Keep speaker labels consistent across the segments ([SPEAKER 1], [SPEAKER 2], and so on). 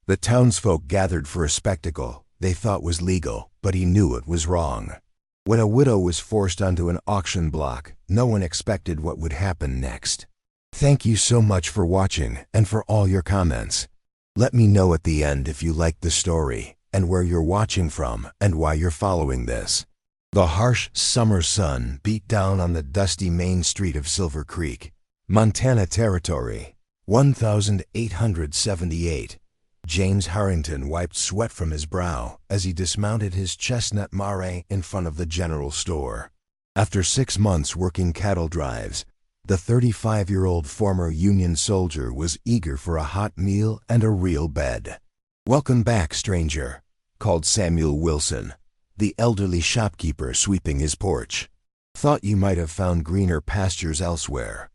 [SPEAKER 1] The townsfolk gathered for a spectacle they thought was legal, but he knew it was wrong. When a widow was forced onto an auction block, no one expected what would happen next. Thank you so much for watching and for all your comments. Let me know at the end if you liked the story, and where you're watching from, and why you're following this. The harsh summer sun beat down on the dusty main street of Silver Creek, Montana Territory. 1878. James Harrington wiped sweat from his brow as he dismounted his chestnut mare in front of the general store. After 6 months working cattle drives, the 35-year-old former Union soldier was eager for a hot meal and a real bed. "Welcome back, stranger," called Samuel Wilson, the elderly shopkeeper sweeping his porch. "Thought you might have found greener pastures elsewhere."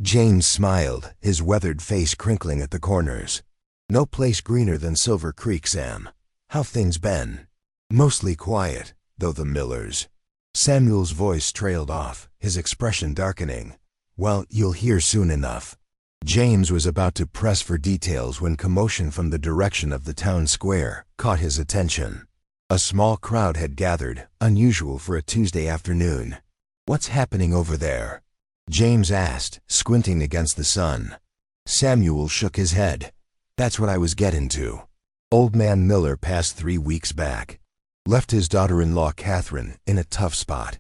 [SPEAKER 1] James smiled, his weathered face crinkling at the corners. "No place greener than Silver Creek, Sam. How things been?" "Mostly quiet, though the Millers." Samuel's voice trailed off, his expression darkening. "Well, you'll hear soon enough." James was about to press for details when commotion from the direction of the town square caught his attention. A small crowd had gathered, unusual for a Tuesday afternoon. "What's happening over there?" James asked, squinting against the sun. Samuel shook his head. "That's what I was getting to. Old man Miller passed 3 weeks back. Left his daughter-in-law Catherine in a tough spot."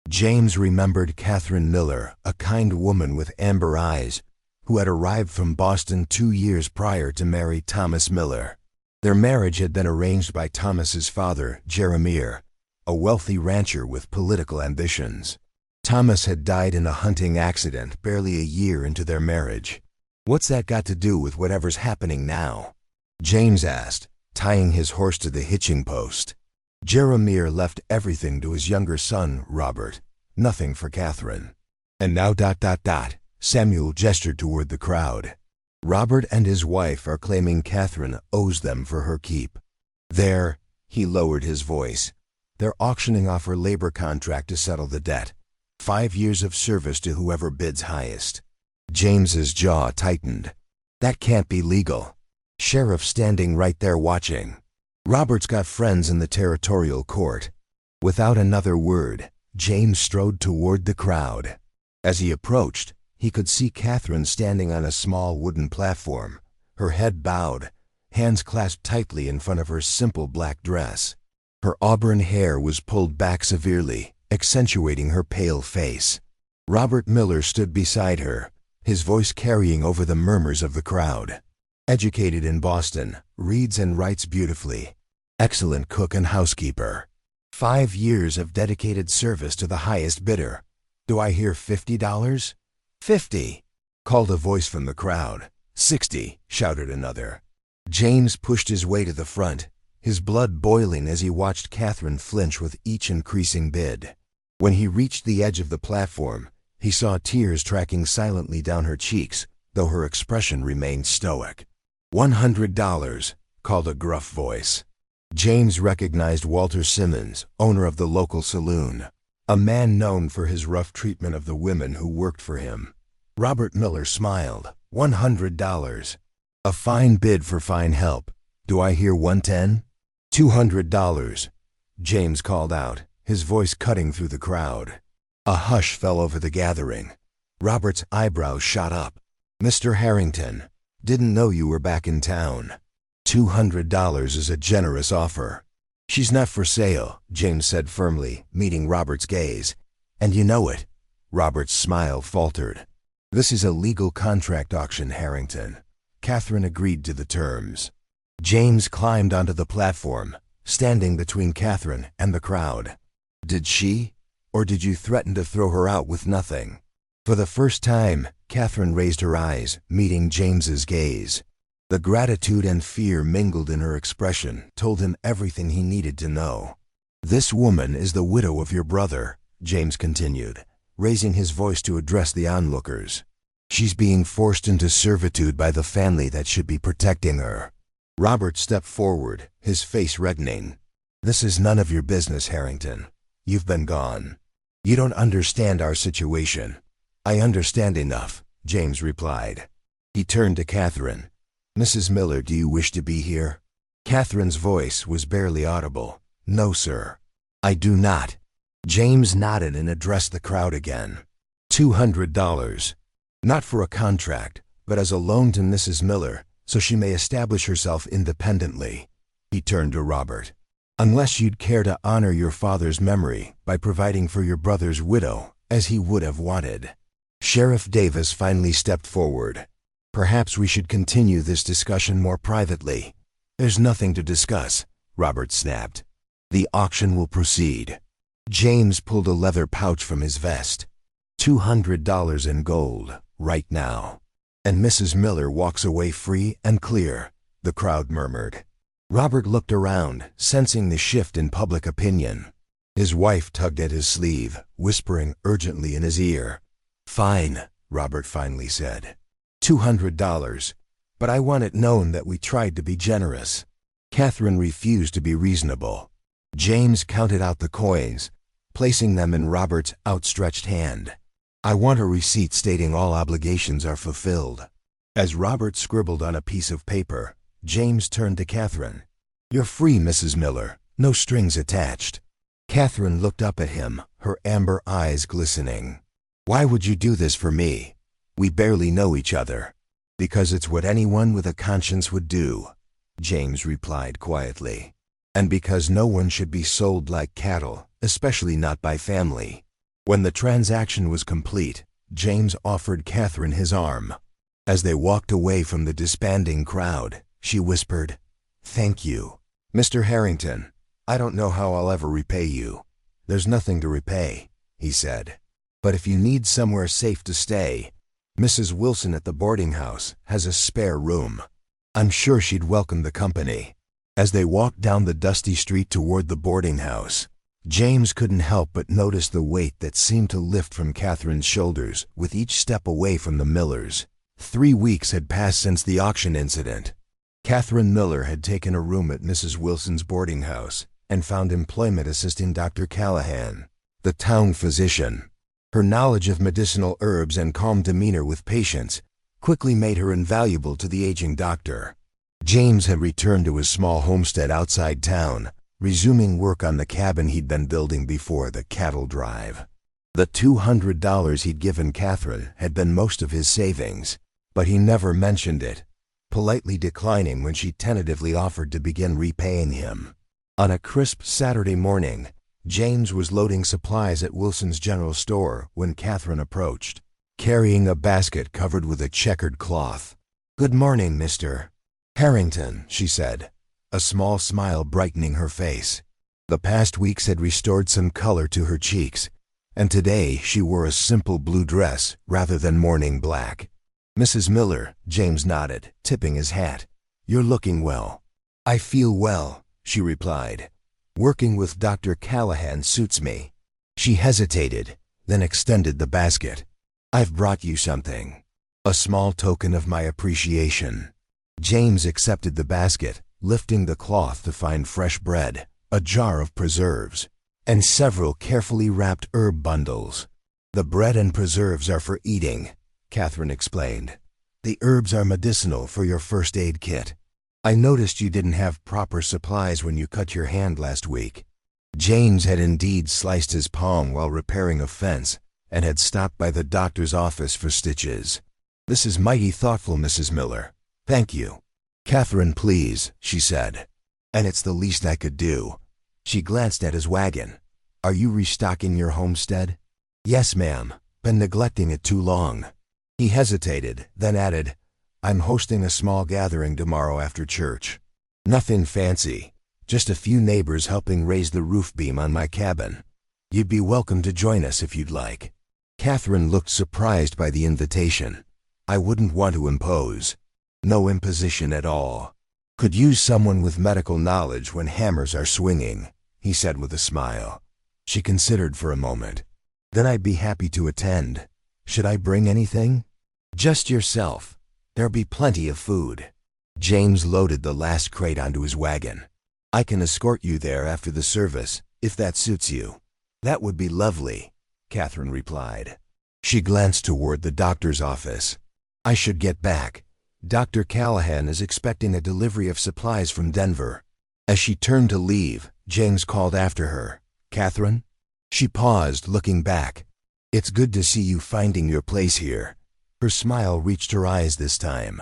[SPEAKER 1] James remembered Catherine Miller, a kind woman with amber eyes, who had arrived from Boston 2 years prior to marry Thomas Miller. Their marriage had been arranged by Thomas's father, Jeremiah, a wealthy rancher with political ambitions. Thomas had died in a hunting accident barely a year into their marriage. "What's that got to do with whatever's happening now?" James asked, tying his horse to the hitching post. "Jeremiah left everything to his younger son, Robert. Nothing for Catherine. And now ... Samuel gestured toward the crowd. "Robert and his wife are claiming Catherine owes them for her keep. He lowered his voice. "They're auctioning off her labor contract to settle the debt. 5 years of service to whoever bids highest." James's jaw tightened. "That can't be legal. Sheriff standing right there watching. Robert's got friends in the territorial court." Without another word, James strode toward the crowd. As he approached, he could see Catherine standing on a small wooden platform, her head bowed, hands clasped tightly in front of her simple black dress. Her auburn hair was pulled back severely, accentuating her pale face. Robert Miller stood beside her, his voice carrying over the murmurs of the crowd. "Educated in Boston, reads and writes beautifully. Excellent cook and housekeeper. 5 years of dedicated service to the highest bidder. Do I hear $50? 50, called a voice from the crowd. 60, shouted another. James pushed his way to the front, his blood boiling as he watched Catherine flinch with each increasing bid. When he reached the edge of the platform, he saw tears tracking silently down her cheeks, though her expression remained stoic. $100, called a gruff voice. James recognized Walter Simmons, owner of the local saloon, a man known for his rough treatment of the women who worked for him. Robert Miller smiled. $100. A fine bid for fine help. Do I hear 110? $200, James called out, his voice cutting through the crowd. A hush fell over the gathering. Robert's eyebrows shot up. "Mr. Harrington, didn't know you were back in town. $200 is a generous offer." "She's not for sale," James said firmly, meeting Robert's gaze. "And you know it." Robert's smile faltered. "This is a legal contract auction, Harrington." Catherine agreed to the terms. James climbed onto the platform, standing between Catherine and the crowd. "Did she, or did you threaten to throw her out with nothing?" For the first time, Catherine raised her eyes, meeting James's gaze. The gratitude and fear mingled in her expression told him everything he needed to know. "This woman is the widow of your brother," James continued, raising his voice to address the onlookers. "She's being forced into servitude by the family that should be protecting her." Robert stepped forward, his face reddening. "This is none of your business, Harrington. You've been gone. You don't understand our situation." "I understand enough," James replied. He turned to Catherine. Mrs. Miller, do you wish to be here? Catherine's voice was barely audible. No, sir. I do not. James nodded and addressed the crowd again. $200. Not for a contract, but as a loan to Mrs. Miller, so she may establish herself independently. He turned to Robert. Unless you'd care to honor your father's memory by providing for your brother's widow, as he would have wanted. Sheriff Davis finally stepped forward. Perhaps we should continue this discussion more privately. There's nothing to discuss, Robert snapped. The auction will proceed. James pulled a leather pouch from his vest. $200 in gold, right now. And Mrs. Miller walks away free and clear, the crowd murmured. Robert looked around, sensing the shift in public opinion. His wife tugged at his sleeve, whispering urgently in his ear. Fine, Robert finally said. $200, but I want it known that we tried to be generous. Catherine refused to be reasonable. James counted out the coins, placing them in Robert's outstretched hand. I want a receipt stating all obligations are fulfilled. As Robert scribbled on a piece of paper, James turned to Catherine. You're free, Mrs. Miller, no strings attached. Catherine looked up at him, her amber eyes glistening. Why would you do this for me? We barely know each other. Because it's what anyone with a conscience would do, James replied quietly. And because no one should be sold like cattle, especially not by family. When the transaction was complete, James offered Catherine his arm. As they walked away from the disbanding crowd, she whispered, Thank you. Mr. Harrington, I don't know how I'll ever repay you. There's nothing to repay, he said. But if you need somewhere safe to stay, Mrs. Wilson at the boarding house has a spare room. I'm sure she'd welcome the company. As they walked down the dusty street toward the boarding house, James couldn't help but notice the weight that seemed to lift from Catherine's shoulders with each step away from the Millers. 3 weeks had passed since the auction incident. Catherine Miller had taken a room at Mrs. Wilson's boarding house and found employment assisting Dr. Callahan, the town physician. Her knowledge of medicinal herbs and calm demeanor with patients quickly made her invaluable to the aging doctor. James had returned to his small homestead outside town, resuming work on the cabin he'd been building before the cattle drive. The $200 he'd given Catherine had been most of his savings, but he never mentioned it, politely declining when she tentatively offered to begin repaying him. On a crisp Saturday morning, James was loading supplies at Wilson's General Store when Catherine approached, carrying a basket covered with a checkered cloth. Good morning, Mr. Harrington, she said, a small smile brightening her face. The past weeks had restored some color to her cheeks, and today she wore a simple blue dress rather than morning black. Mrs. Miller, James nodded, tipping his hat. You're looking well. I feel well, she replied. Working with Dr. Callahan suits me. She hesitated, then extended the basket. I've brought you something. A small token of my appreciation. James accepted the basket, lifting the cloth to find fresh bread, a jar of preserves, and several carefully wrapped herb bundles. The bread and preserves are for eating, Catherine explained. The herbs are medicinal for your first aid kit. I noticed you didn't have proper supplies when you cut your hand last week. James had indeed sliced his palm while repairing a fence and had stopped by the doctor's office for stitches. This is mighty thoughtful, Mrs. Miller. Thank you. Catherine, please, she said. And it's the least I could do. She glanced at his wagon. Are you restocking your homestead? Yes, ma'am. Been neglecting it too long. He hesitated, then added, I'm hosting a small gathering tomorrow after church. Nothing fancy, just a few neighbors helping raise the roof beam on my cabin. You'd be welcome to join us if you'd like. Catherine looked surprised by the invitation. I wouldn't want to impose. No imposition at all. Could use someone with medical knowledge when hammers are swinging, he said with a smile. She considered for a moment. Then I'd be happy to attend. Should I bring anything? Just yourself. There'll be plenty of food. James loaded the last crate onto his wagon. I can escort you there after the service, if that suits you. That would be lovely, Catherine replied. She glanced toward the doctor's office. I should get back. Dr. Callahan is expecting a delivery of supplies from Denver." As she turned to leave, James called after her, "Catherine?" She paused, looking back. "It's good to see you finding your place here." Her smile reached her eyes this time.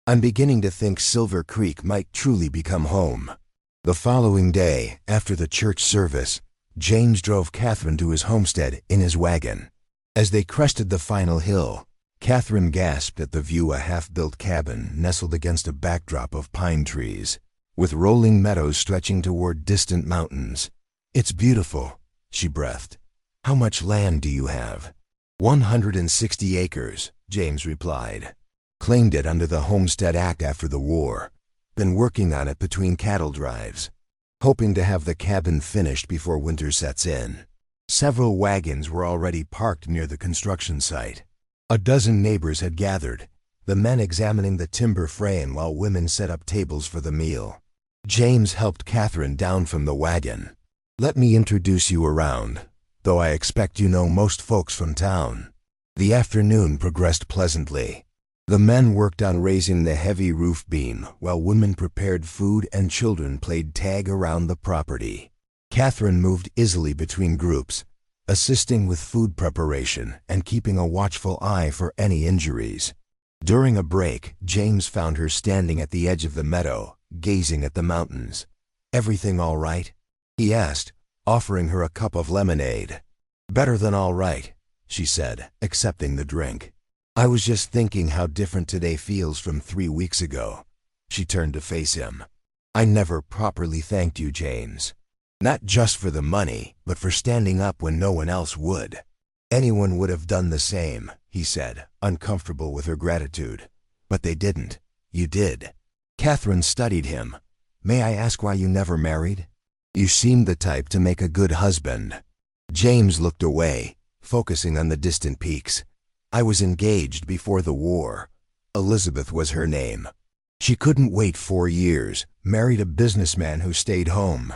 [SPEAKER 1] "I'm beginning to think Silver Creek might truly become home." The following day, after the church service, James drove Catherine to his homestead in his wagon. As they crested the final hill, Catherine gasped at the view: a half-built cabin nestled against a backdrop of pine trees, with rolling meadows stretching toward distant mountains. "It's beautiful," she breathed. "How much land do you have?" 160 acres, James replied. "Claimed it under the Homestead Act after the war. Been working on it between cattle drives. Hoping to have the cabin finished before winter sets in." Several wagons were already parked near the construction site. A dozen neighbors had gathered, the men examining the timber frame while women set up tables for the meal. James helped Catherine down from the wagon. "Let me introduce you around, though I expect you know most folks from town." The afternoon progressed pleasantly. The men worked on raising the heavy roof beam, while women prepared food and children played tag around the property. Catherine moved easily between groups, assisting with food preparation and keeping a watchful eye for any injuries. During a break, James found her standing at the edge of the meadow, gazing at the mountains. "Everything all right?" he asked, offering her a cup of lemonade. "Better than all right," she said, accepting the drink. "I was just thinking how different today feels from 3 weeks ago." She turned to face him. "I never properly thanked you, James. Not just for the money, but for standing up when no one else would." "Anyone would have done the same," he said, uncomfortable with her gratitude. "But they didn't. You did." Catherine studied him. "May I ask why you never married? You seemed the type to make a good husband." James looked away, focusing on the distant peaks. "I was engaged before the war. Elizabeth was her name. She couldn't wait 4 years, married a businessman who stayed home."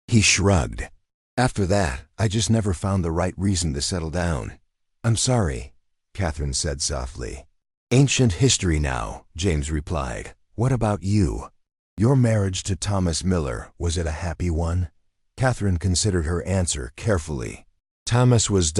[SPEAKER 1] He shrugged. "After that, I just never found the right reason to settle down." "I'm sorry," Catherine said softly. "Ancient history now," James replied. "What about you? Your marriage to Thomas Miller, was it a happy one?" Catherine considered her answer carefully. "Thomas was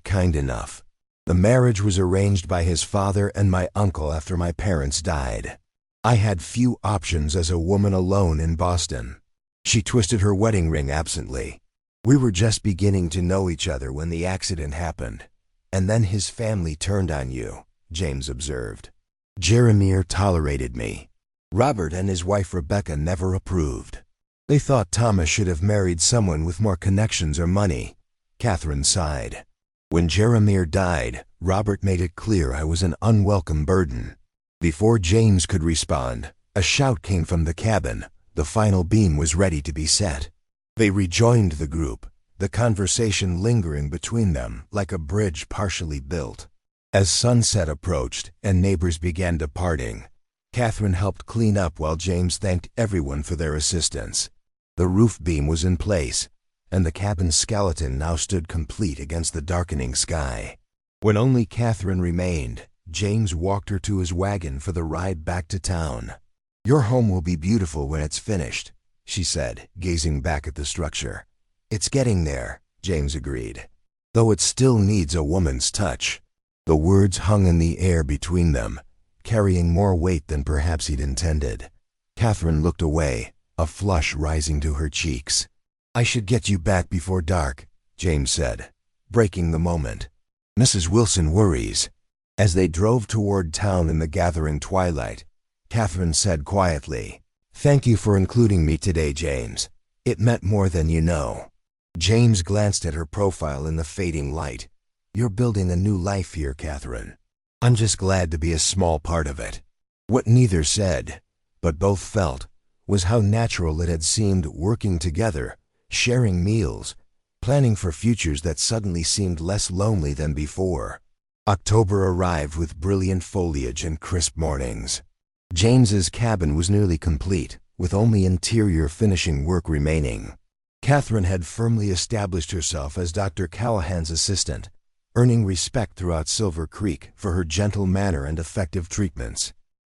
[SPEAKER 1] kind enough. The marriage was arranged by his father and my uncle after my parents died. I had few options as a woman alone in Boston." She twisted her wedding ring absently. "We were just beginning to know each other when the accident happened. And then his family turned on you," James observed. "Jeremiah tolerated me. Robert and his wife Rebecca never approved. They thought Thomas should have married someone with more connections or money." Catherine sighed. "When Jeremiah died, Robert made it clear I was an unwelcome burden." Before James could respond, a shout came from the cabin. The final beam was ready to be set. They rejoined the group, the conversation lingering between them like a bridge partially built. As sunset approached and neighbors began departing, Catherine helped clean up while James thanked everyone for their assistance. The roof beam was in place, and the cabin's skeleton now stood complete against the darkening sky. When only Catherine remained, James walked her to his wagon for the ride back to town. "Your home will be beautiful when it's finished," she said, gazing back at the structure. "It's getting there," James agreed. "Though it still needs a woman's touch." The words hung in the air between them, carrying more weight than perhaps he'd intended. Catherine looked away, a flush rising to her cheeks. "I should get you back before dark," James said, breaking the moment. "Mrs. Wilson worries." As they drove toward town in the gathering twilight, Catherine said quietly, "Thank you for including me today, James. It meant more than you know." James glanced at her profile in the fading light. "You're building a new life here, Catherine. I'm just glad to be a small part of it." What neither said, but both felt, was how natural it had seemed working together, sharing meals, planning for futures that suddenly seemed less lonely than before. October arrived with brilliant foliage and crisp mornings. James's cabin was nearly complete, with only interior finishing work remaining. Catherine had firmly established herself as Dr. Callahan's assistant, earning respect throughout Silver Creek for her gentle manner and effective treatments.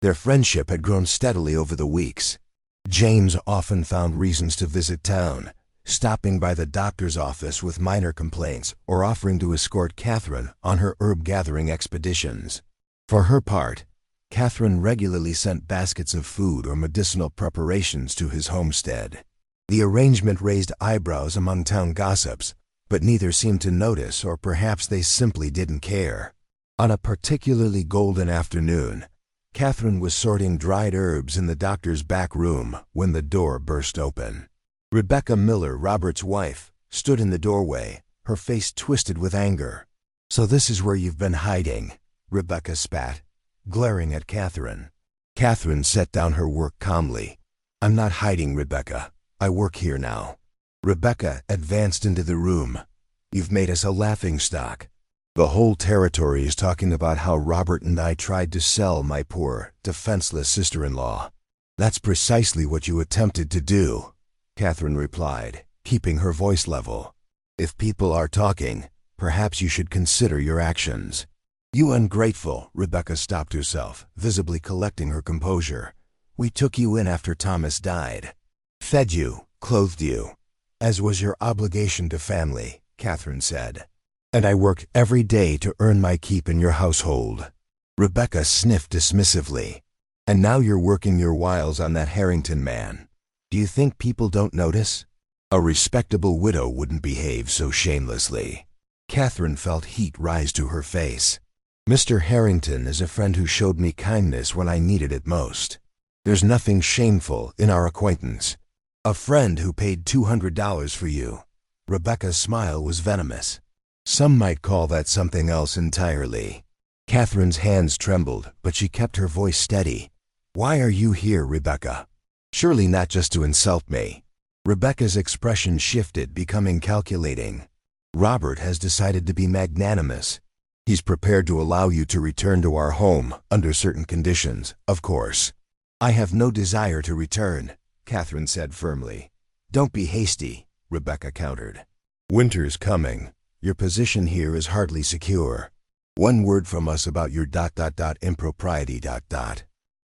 [SPEAKER 1] Their friendship had grown steadily over the weeks. James often found reasons to visit town, stopping by the doctor's office with minor complaints or offering to escort Catherine on her herb-gathering expeditions. For her part, Catherine regularly sent baskets of food or medicinal preparations to his homestead. The arrangement raised eyebrows among town gossips, but neither seemed to notice, or perhaps they simply didn't care. On a particularly golden afternoon, Catherine was sorting dried herbs in the doctor's back room when the door burst open. Rebecca Miller, Robert's wife, stood in the doorway, her face twisted with anger. "So this is where you've been hiding," Rebecca spat, glaring at Catherine. Catherine set down her work calmly. "I'm not hiding, Rebecca. I work here now." Rebecca advanced into the room. "You've made us a laughingstock. The whole territory is talking about how Robert and I tried to sell my poor, defenseless sister-in-law." "That's precisely what you attempted to do," Catherine replied, keeping her voice level. "If people are talking, perhaps you should consider your actions." "You ungrateful," Rebecca stopped herself, visibly collecting her composure. "We took you in after Thomas died. Fed you, clothed you, as was your obligation to family," Catherine said. "And I worked every day to earn my keep in your household." Rebecca sniffed dismissively. "And now you're working your wiles on that Harrington man. Do you think people don't notice? A respectable widow wouldn't behave so shamelessly." Catherine felt heat rise to her face. "Mr. Harrington is a friend who showed me kindness when I needed it most. There's nothing shameful in our acquaintance. A friend who paid $200 for you." Rebecca's smile was venomous. "Some might call that something else entirely." Catherine's hands trembled, but she kept her voice steady. "Why are you here, Rebecca? Surely not just to insult me." Rebecca's expression shifted, becoming calculating. "Robert has decided to be magnanimous. He's prepared to allow you to return to our home under certain conditions, of course." "I have no desire to return," Catherine said firmly. "Don't be hasty," Rebecca countered. "Winter's coming. Your position here is hardly secure. One word from us about your impropriety ...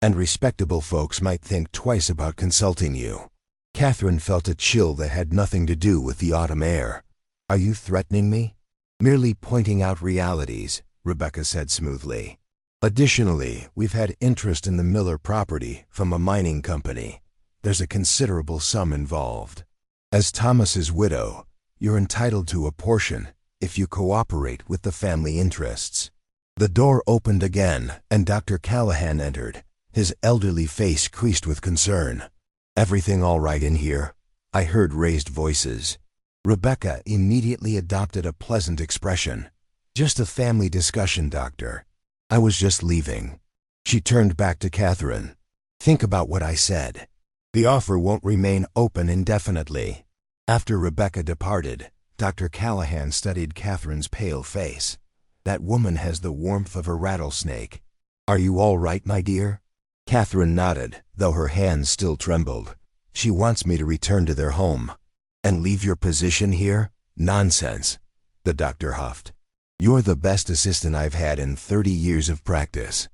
[SPEAKER 1] and respectable folks might think twice about consulting you." Catherine felt a chill that had nothing to do with the autumn air. "Are you threatening me?" "Merely pointing out realities," Rebecca said smoothly. "Additionally, we've had interest in the Miller property from a mining company. There's a considerable sum involved. As Thomas's widow, you're entitled to a portion if you cooperate with the family interests." The door opened again, and Dr. Callahan entered, his elderly face creased with concern. "Everything all right in here?" I heard raised voices. Rebecca immediately adopted a pleasant expression. "Just a family discussion, doctor. I was just leaving." She turned back to Catherine. "Think about what I said. The offer won't remain open indefinitely." After Rebecca departed, Dr. Callahan studied Catherine's pale face. "That woman has the warmth of a rattlesnake. Are you all right, my dear?" Catherine nodded, though her hands still trembled. "She wants me to return to their home." "And leave your position here? Nonsense," the doctor huffed. "You're the best assistant I've had in 30 years of practice."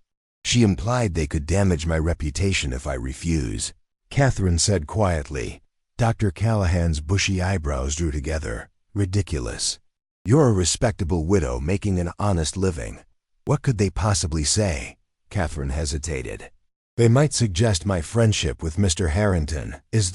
[SPEAKER 1] "She implied they could damage my reputation if I refuse," Catherine said quietly. Dr. Callahan's bushy eyebrows drew together. "Ridiculous. You're a respectable widow making an honest living. What could they possibly say?" Catherine hesitated. "They might suggest my friendship with Mr. Harrington is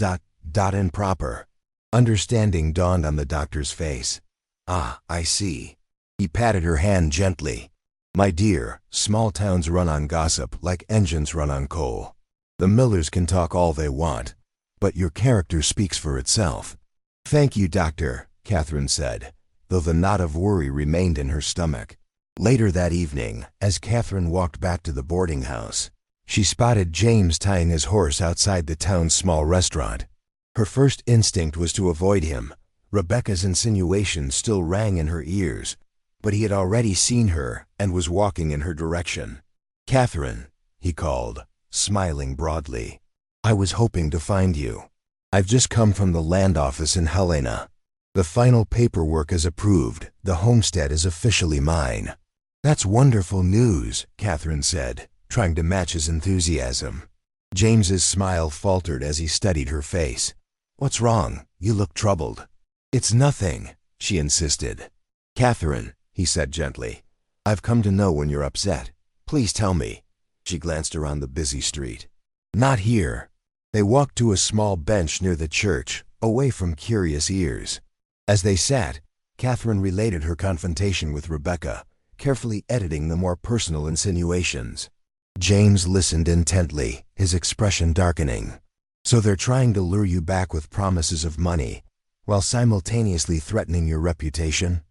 [SPEAKER 1] improper." Understanding dawned on the doctor's face. "Ah, I see." He patted her hand gently. "My dear, small towns run on gossip like engines run on coal. The Millers can talk all they want, but your character speaks for itself." "Thank you, doctor," Catherine said, though the knot of worry remained in her stomach. Later that evening, as Catherine walked back to the boarding house, she spotted James tying his horse outside the town's small restaurant. Her first instinct was to avoid him. Rebecca's insinuation still rang in her ears, but he had already seen her and was walking in her direction. "Catherine," he called, smiling broadly. "I was hoping to find you. I've just come from the land office in Helena. The final paperwork is approved. The homestead is officially mine." "That's wonderful news," Catherine said, trying to match his enthusiasm. James's smile faltered as he studied her face. "What's wrong? You look troubled." "It's nothing," she insisted. "Catherine," he said gently, "I've come to know when you're upset. Please tell me." She glanced around the busy street. "Not here." They walked to a small bench near the church, away from curious ears. As they sat, Catherine related her confrontation with Rebecca, carefully editing the more personal insinuations. James listened intently, his expression darkening. "So they're trying to lure you back with promises of money, while simultaneously threatening your reputation?"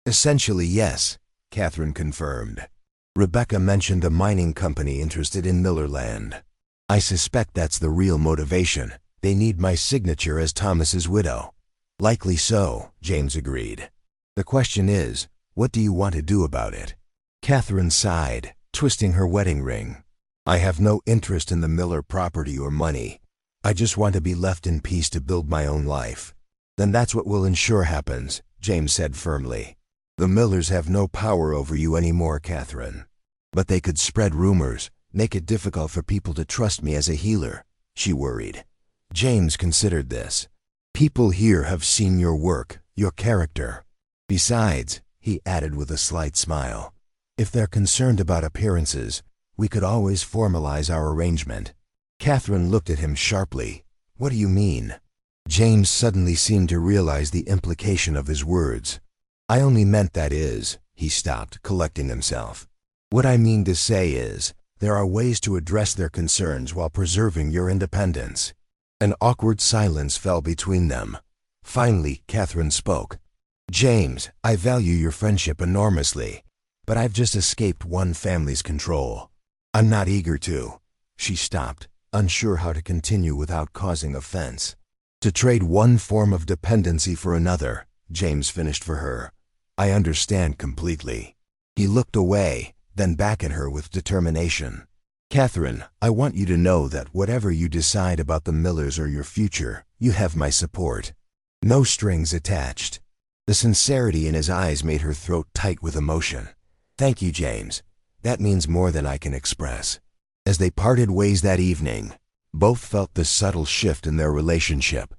[SPEAKER 1] "Essentially, yes," Catherine confirmed. "Rebecca mentioned a mining company interested in Millerland. I suspect that's the real motivation. They need my signature as Thomas's widow." "Likely so," James agreed. "The question is, what do you want to do about it?" Catherine sighed, twisting her wedding ring. "I have no interest in the Miller property or money. I just want to be left in peace to build my own life." "Then that's what we'll ensure happens," James said firmly. "The Millers have no power over you anymore, Catherine. But they could spread rumors, make it difficult for people to trust me as a healer," she worried. James considered this. "People here have seen your work, your character. Besides," he added with a slight smile, "if they're concerned about appearances, we could always formalize our arrangement." Catherine looked at him sharply. "What do you mean?" James suddenly seemed to realize the implication of his words. "I only meant that is," he stopped, collecting himself. "What I mean to say is, there are ways to address their concerns while preserving your independence." An awkward silence fell between them. Finally, Catherine spoke. "James, I value your friendship enormously, but I've just escaped one family's control. I'm not eager to." She stopped, unsure how to continue without causing offense. "To trade one form of dependency for another," James finished for her. "I understand completely." He looked away, then back at her with determination. "Catherine, I want you to know that whatever you decide about the Millers or your future, you have my support. No strings attached." The sincerity in his eyes made her throat tight with emotion. "Thank you, James. That means more than I can express." As they parted ways that evening, both felt the subtle shift in their relationship,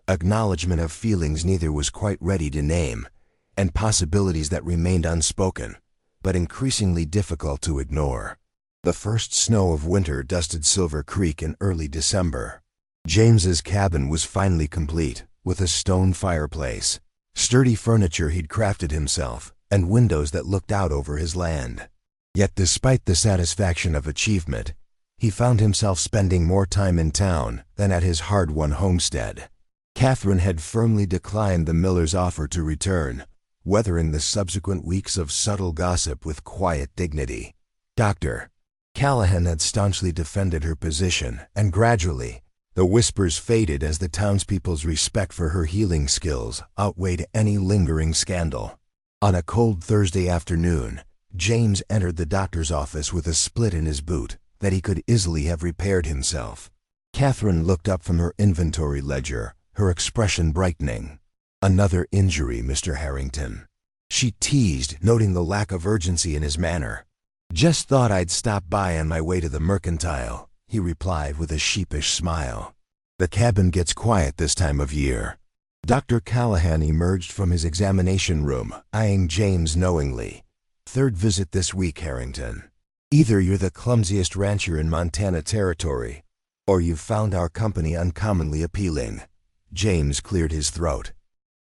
[SPEAKER 1] acknowledgement of feelings neither was quite ready to name, and possibilities that remained unspoken, but increasingly difficult to ignore. The first snow of winter dusted Silver Creek in early December. James's cabin was finally complete, with a stone fireplace, sturdy furniture he'd crafted himself, and windows that looked out over his land. Yet despite the satisfaction of achievement, he found himself spending more time in town than at his hard-won homestead. Catherine had firmly declined the Millers' offer to return, weathering the subsequent weeks of subtle gossip with quiet dignity. Dr. Callahan had staunchly defended her position, and gradually, the whispers faded as the townspeople's respect for her healing skills outweighed any lingering scandal. On a cold Thursday afternoon, James entered the doctor's office with a split in his boot that he could easily have repaired himself. Catherine looked up from her inventory ledger, her expression brightening. "Another injury, Mr. Harrington," she teased, noting the lack of urgency in his manner. "Just thought I'd stop by on my way to the Mercantile," he replied with a sheepish smile. "The cabin gets quiet this time of year." Dr. Callahan emerged from his examination room, eyeing James knowingly. "Third visit this week, Harrington. Either you're the clumsiest rancher in Montana Territory, or you've found our company uncommonly appealing." James cleared his throat.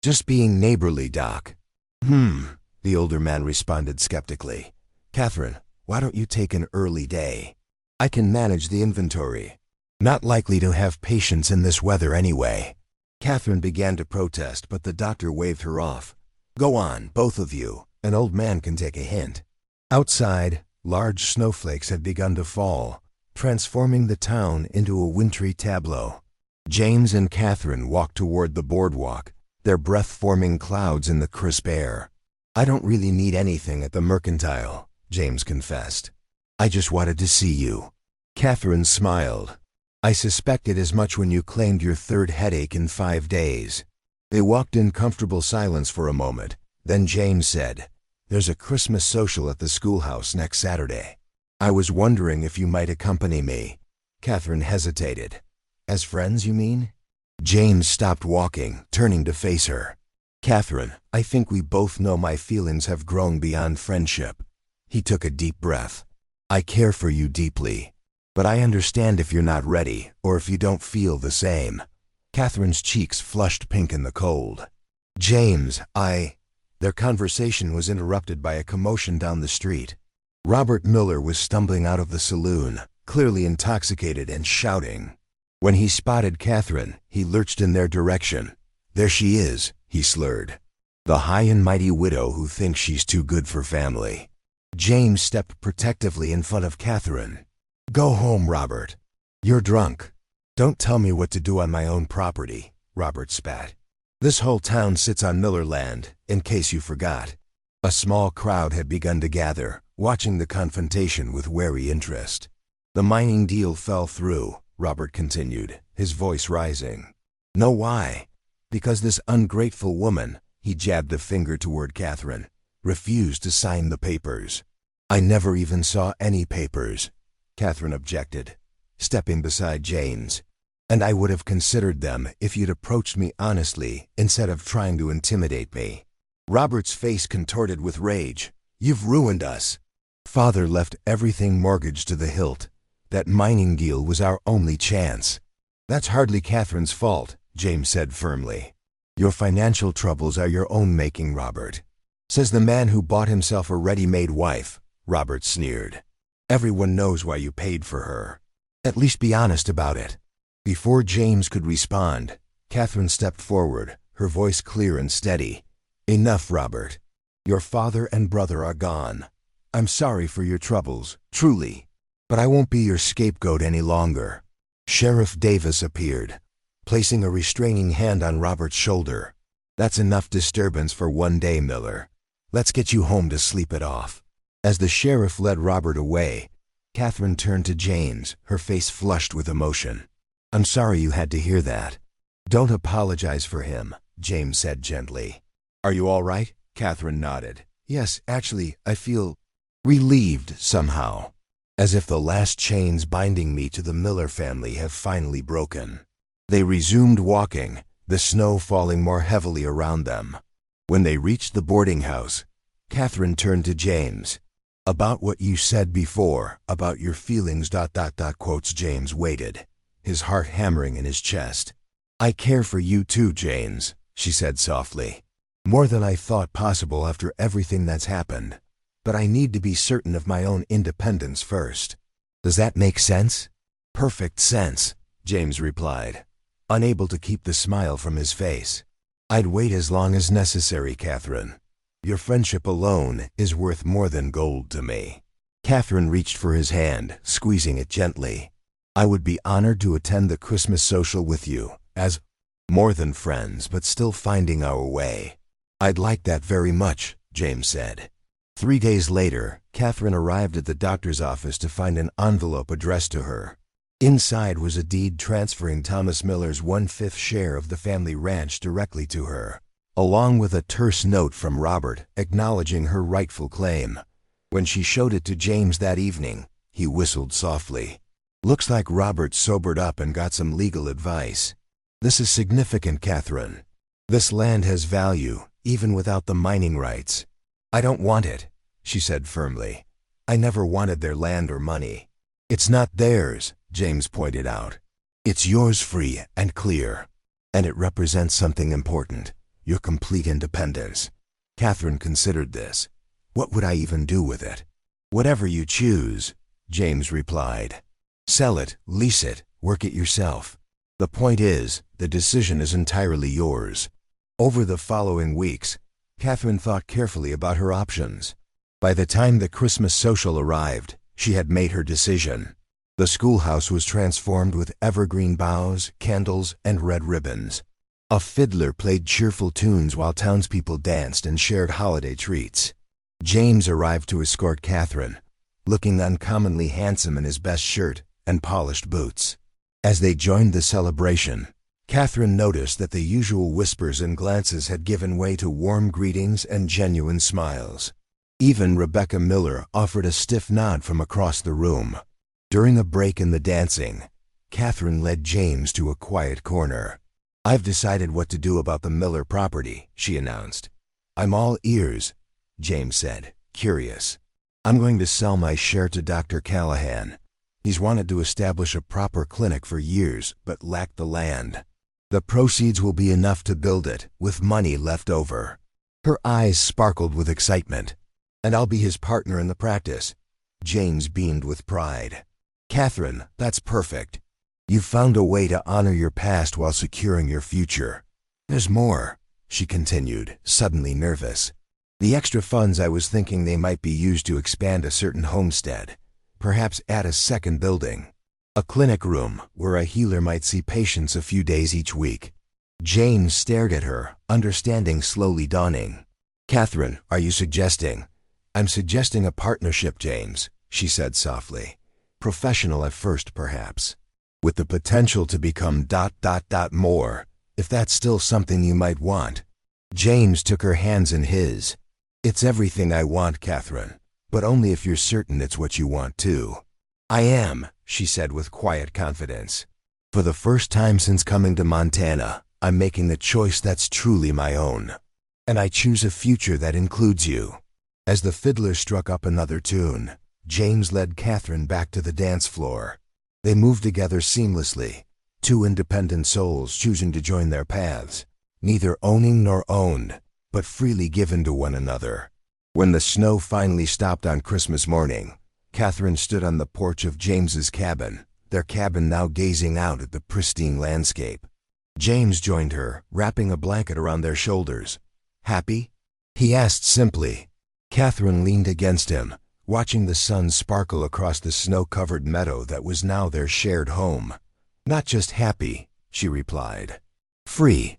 [SPEAKER 1] "Just being neighborly, Doc." The older man responded skeptically. "Catherine, why don't you take an early day? I can manage the inventory." "Not likely to have patience in this weather anyway." Catherine began to protest, but the doctor waved her off. "Go on, both of you. An old man can take a hint." Outside, large snowflakes had begun to fall, transforming the town into a wintry tableau. James and Catherine walked toward the boardwalk, their breath-forming clouds in the crisp air. "I don't really need anything at the Mercantile," James confessed. "I just wanted to see you." Catherine smiled. "I suspected as much when you claimed your third headache in 5 days." They walked in comfortable silence for a moment. Then James said, "There's a Christmas social at the schoolhouse next Saturday. I was wondering if you might accompany me. Catherine hesitated. As friends, you mean? James stopped walking, turning to face her. Catherine, I think we both know my feelings have grown beyond friendship. He took a deep breath. I care for you deeply, but I understand if you're not ready, or if you don't feel the same. Catherine's cheeks flushed pink in the cold. James, Their conversation was interrupted by a commotion down the street. Robert Miller was stumbling out of the saloon, clearly intoxicated and shouting. When he spotted Catherine, he lurched in their direction. There she is, he slurred. The high and mighty widow who thinks she's too good for family. James stepped protectively in front of Catherine. Go home, Robert. You're drunk. Don't tell me what to do on my own property, Robert spat. This whole town sits on Miller land, in case you forgot. A small crowd had begun to gather, watching the confrontation with wary interest. The mining deal fell through, Robert continued, his voice rising. Know why? Because this ungrateful woman, he jabbed a finger toward Catherine, refused to sign the papers. I never even saw any papers, Catherine objected, stepping beside James. And I would have considered them if you'd approached me honestly instead of trying to intimidate me. Robert's face contorted with rage. You've ruined us. Father left everything mortgaged to the hilt. That mining deal was our only chance. That's hardly Catherine's fault, James said firmly. Your financial troubles are your own making, Robert. Says the man who bought himself a ready-made wife, Robert sneered. Everyone knows why you paid for her. At least be honest about it. Before James could respond, Catherine stepped forward, her voice clear and steady. Enough, Robert. Your father and brother are gone. I'm sorry for your troubles, truly. But I won't be your scapegoat any longer. Sheriff Davis appeared, placing a restraining hand on Robert's shoulder. That's enough disturbance for one day, Miller. Let's get you home to sleep it off. As the sheriff led Robert away, Catherine turned to James, her face flushed with emotion. I'm sorry you had to hear that. Don't apologize for him, James said gently. Are you all right? Catherine nodded. Yes, actually, I feel relieved somehow. As if the last chains binding me to the Miller family have finally broken. They resumed walking, the snow falling more heavily around them. When they reached the boarding house, Catherine turned to James. About what you said before, about your feelings... Quotes James waited, his heart hammering in his chest. I care for you too, James, she said softly. More than I thought possible after everything that's happened. But I need to be certain of my own independence first. Does that make sense? Perfect sense, James replied, unable to keep the smile from his face. I'd wait as long as necessary, Catherine. Your friendship alone is worth more than gold to me. Catherine reached for his hand, squeezing it gently. I would be honored to attend the Christmas social with you, as more than friends but still finding our way. I'd like that very much, James said. 3 days later, Catherine arrived at the doctor's office to find an envelope addressed to her. Inside was a deed transferring Thomas Miller's 1/5 share of the family ranch directly to her, along with a terse note from Robert acknowledging her rightful claim. When she showed it to James that evening, he whistled softly. Looks like Robert sobered up and got some legal advice. This is significant, Catherine. This land has value, even without the mining rights. I don't want it, she said firmly. I never wanted their land or money. It's not theirs, James pointed out. It's yours free and clear. And it represents something important, your complete independence. Catherine considered this. What would I even do with it? Whatever you choose, James replied. Sell it, lease it, work it yourself. The point is, the decision is entirely yours. Over the following weeks, Catherine thought carefully about her options. By the time the Christmas social arrived, she had made her decision. The schoolhouse was transformed with evergreen boughs, candles, and red ribbons. A fiddler played cheerful tunes while townspeople danced and shared holiday treats. James arrived to escort Catherine, looking uncommonly handsome in his best shirt and polished boots. As they joined the celebration, Catherine noticed that the usual whispers and glances had given way to warm greetings and genuine smiles. Even Rebecca Miller offered a stiff nod from across the room. During a break in the dancing, Catherine led James to a quiet corner. "I've decided what to do about the Miller property," she announced. "I'm all ears," James said, curious. "I'm going to sell my share to Dr. Callahan. He's wanted to establish a proper clinic for years, but lacked the land. The proceeds will be enough to build it, with money left over." Her eyes sparkled with excitement. "And I'll be his partner in the practice." James beamed with pride. "Catherine, that's perfect. You've found a way to honor your past while securing your future. There's more," she continued, suddenly nervous. "The extra funds, I was thinking they might be used to expand a certain homestead, perhaps add a second building. A clinic room where a healer might see patients a few days each week." James stared at her, understanding slowly dawning. "Catherine, are you suggesting—" "I'm suggesting a partnership, James," she said softly. "Professional at first, perhaps, with the potential to become ... more, if that's still something you might want." James took her hands in his. "It's everything I want, Catherine, but only if you're certain it's what you want too." "I am," she said with quiet confidence. "For the first time since coming to Montana, I'm making the choice that's truly my own. And I choose a future that includes you." As the fiddler struck up another tune, James led Catherine back to the dance floor. They moved together seamlessly, two independent souls choosing to join their paths, neither owning nor owned, but freely given to one another. When the snow finally stopped on Christmas morning, Catherine stood on the porch of James's cabin, their cabin now gazing out at the pristine landscape. James joined her, wrapping a blanket around their shoulders. "Happy?" he asked simply. Catherine leaned against him, watching the sun sparkle across the snow-covered meadow that was now their shared home. "Not just happy," she replied. "Free.